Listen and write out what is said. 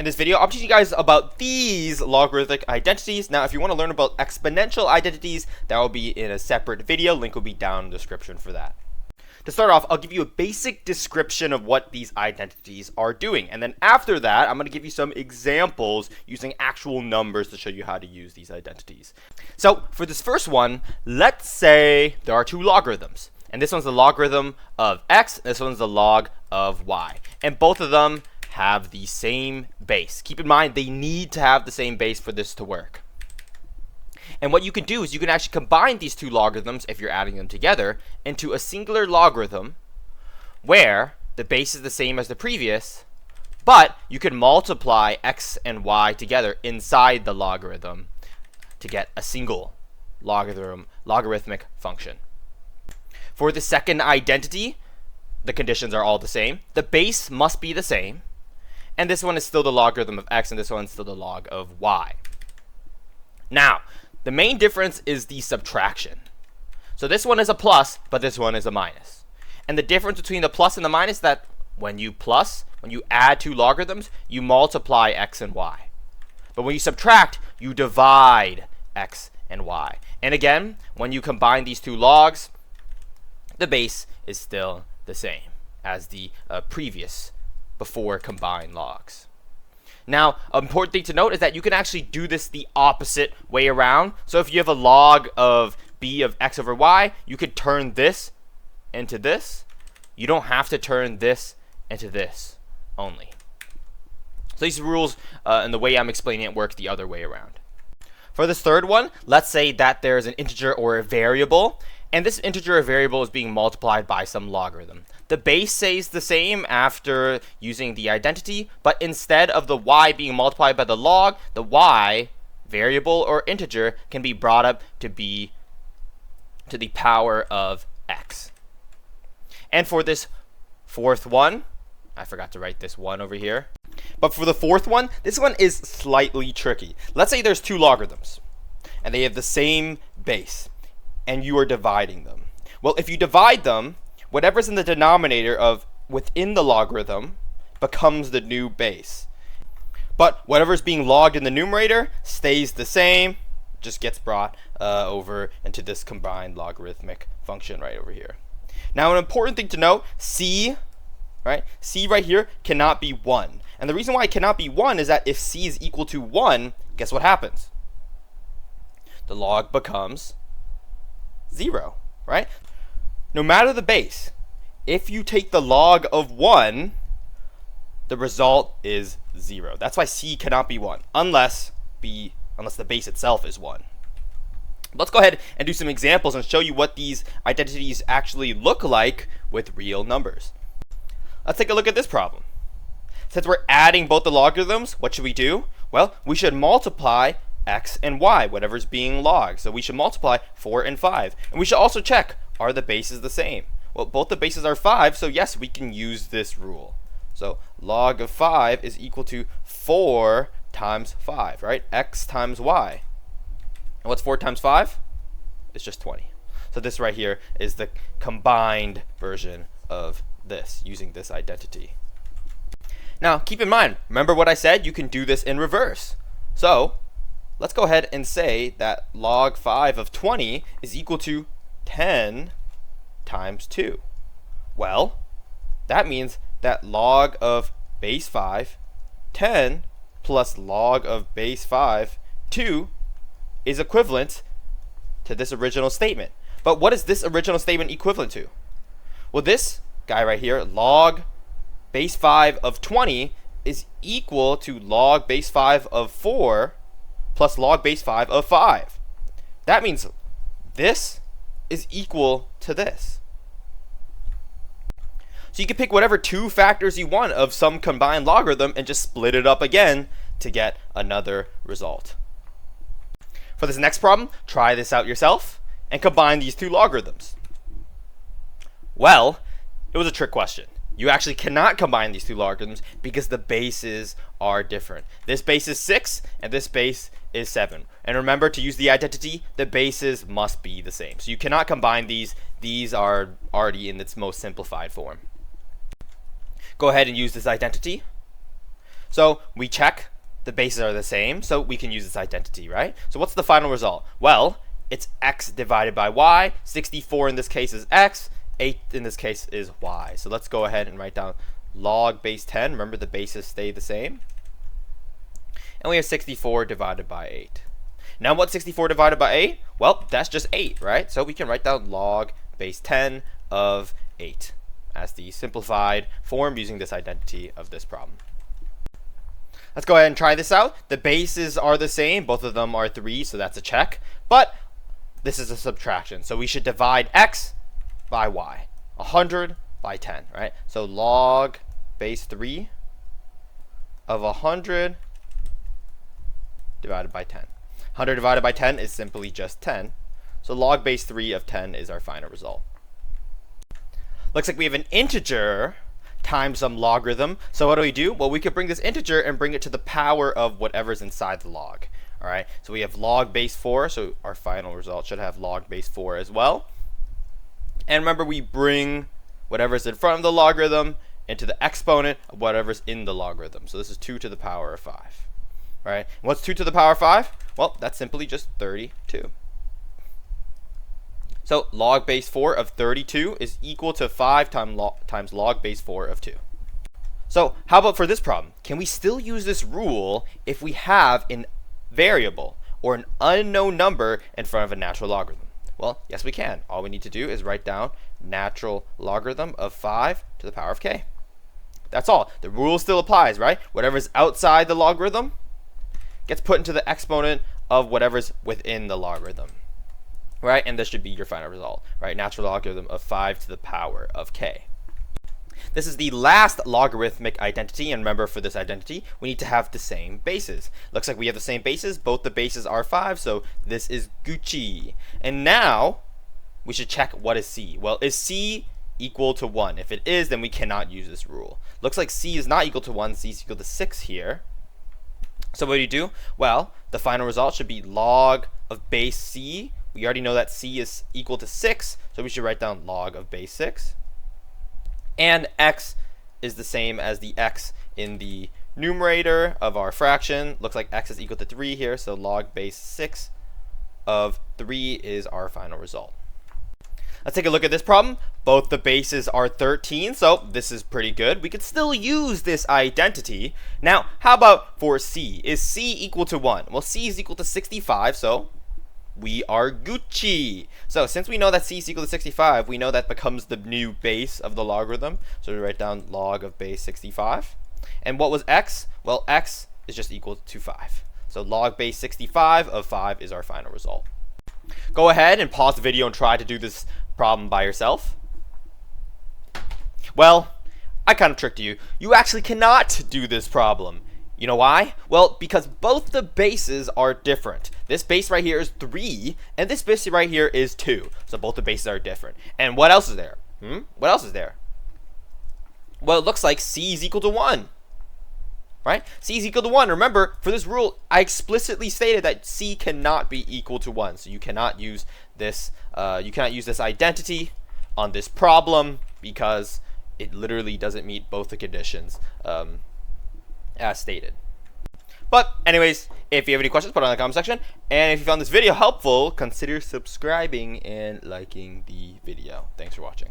In this video, I'm teaching you guys about these logarithmic identities. Now, if you want to learn about exponential identities, that will be in a separate video. Link will be down in the description for that. To start off, I'll give you a basic description of what these identities are doing. And then after that, I'm going to give you some examples using actual numbers to show you how to use these identities. So for this first one, let's say there are two logarithms. And this one's the logarithm of x, and this one's the log of y. And both of them have the same base. Keep in mind, they need to have the same base for this to work. And what you can do is you can actually combine these two logarithms, if you're adding them together, into a singular logarithm where the base is the same as the previous, but you can multiply x and y together inside the logarithm to get a single logarithmic function. For the second identity, the conditions are all the same. The base must be the same. And this one is still the logarithm of x, and this one is still the log of y. Now, the main difference is the subtraction. So this one is a plus, but this one is a minus. And the difference between the plus and the minus is that when you add two logarithms, you multiply x and y. But when you subtract, you divide x and y. And again, when you combine these two logs, the base is still the same as the previous before combined logs. Now, an important thing to note is that you can actually do this the opposite way around. So if you have a log of b of x over y, you could turn this into this. You don't have to turn this into this only. So these rules and the way I'm explaining it work the other way around. For this third one, let's say that there's an integer or a variable, and this integer or variable is being multiplied by some logarithm. The base stays the same after using the identity, but instead of the y being multiplied by the log, the y, variable or integer, can be brought up to be to the power of x. And for this fourth one, I forgot to write this one over here. But for the fourth one, this one is slightly tricky. Let's say there's two logarithms, and they have the same base, and you are dividing them. Well, if you divide them, whatever's in the denominator of within the logarithm becomes the new base. But whatever's being logged in the numerator stays the same, just gets brought over into this combined logarithmic function right over here. Now, an important thing to note, c right here cannot be 1. And the reason why it cannot be 1 is that if c is equal to 1, guess what happens? The log becomes 0, right? No matter the base, if you take the log of 1, the result is 0. That's why c cannot be 1, unless the base itself is 1. Let's go ahead and do some examples and show you what these identities actually look like with real numbers. Let's take a look at this problem. Since we're adding both the logarithms, what should we do? Well, we should multiply x and y, whatever's being logged. So we should multiply 4 and 5. And we should also check, are the bases the same? Well, both the bases are 5, so yes, we can use this rule. So log of 5 is equal to 4 times 5, right? X times y. And what's 4 times 5? It's just 20. So this right here is the combined version of this, using this identity. Now, keep in mind, remember what I said? You can do this in reverse. So let's go ahead and say that log 5 of 20 is equal to 10 times 2. Well, that means that log of base 5, 10, plus log of base 5, 2, is equivalent to this original statement. But what is this original statement equivalent to? Well, this guy right here, log base 5 of 20, is equal to log base 5 of 4 plus log base 5 of 5. That means this is equal to this. So you can pick whatever two factors you want of some combined logarithm and just split it up again to get another result. For this next problem, try this out yourself and combine these two logarithms. Well, it was a trick question. You actually cannot combine these two logarithms because the bases are different. This base is 6 and this base is 7. And remember, to use the identity, the bases must be the same. So you cannot combine these. These are already in its most simplified form. Go ahead and use this identity. So we check the bases are the same, so we can use this identity, right? So what's the final result? Well, it's x divided by y. 64 in this case is x. 8 in this case is y. So let's go ahead and write down log base 10. Remember, the bases stay the same. And we have 64 divided by 8. Now what's 64 divided by 8? Well, that's just 8, right? So we can write down log base 10 of 8 as the simplified form using this identity of this problem. Let's go ahead and try this out. The bases are the same. Both of them are 3, so that's a check. But this is a subtraction, so we should divide x by y. 100 by 10, right? So log base 3 of 100 divided by 10. 100 divided by 10 is simply just 10. So log base 3 of 10 is our final result. Looks like we have an integer times some logarithm. So what do? Well, we could bring this integer and bring it to the power of whatever's inside the log. All right, so we have log base 4, so our final result should have log base 4 as well. And remember, we bring whatever's in front of the logarithm into the exponent of whatever's in the logarithm. So this is 2 to the power of 5. All right, and what's 2 to the power of 5? Well, that's simply just 32. So log base 4 of 32 is equal to 5 times log base 4 of 2. So how about for this problem? Can we still use this rule if we have an variable or an unknown number in front of a natural logarithm? Well, yes, we can. All we need to do is write down natural logarithm of 5 to the power of k. That's all. The rule still applies, right? Whatever's outside the logarithm gets put into the exponent of whatever's within the logarithm. Right, and this should be your final result, right? Natural logarithm of 5 to the power of k. This is the last logarithmic identity, and remember, for this identity, we need to have the same bases. Looks like we have the same bases. Both the bases are 5, so this is Gucci. And now, we should check what is c. Well, is c equal to 1? If it is, then we cannot use this rule. Looks like c is not equal to 1. C is equal to 6 here. So what do? Well, the final result should be log of base c. We already know that c is equal to 6, so we should write down log of base 6. And x is the same as the x in the numerator of our fraction. Looks like x is equal to 3 here, so log base 6 of 3 is our final result. Let's take a look at this problem. Both the bases are 13, so this is pretty good. We could still use this identity. Now, how about for c? Is c equal to 1? Well, c is equal to 65, so we are Gucci. So since we know that c is equal to 65, we know that becomes the new base of the logarithm. So we write down log of base 65. And what was x? Well, x is just equal to 5. So log base 65 of 5 is our final result. Go ahead and pause the video and try to do this problem by yourself. Well, I kind of tricked you. You actually cannot do this problem. You know why? Well, because both the bases are different. This base right here is 3, and this base right here is 2. So both the bases are different. And what else is there? What else is there? Well, it looks like c is equal to 1. Right? C is equal to 1. Remember, for this rule, I explicitly stated that c cannot be equal to 1. So you cannot use this. You cannot use this identity on this problem because it literally doesn't meet both the conditions as stated. But anyways, if you have any questions, put it in the comment section. And if you found this video helpful, consider subscribing and liking the video. Thanks for watching.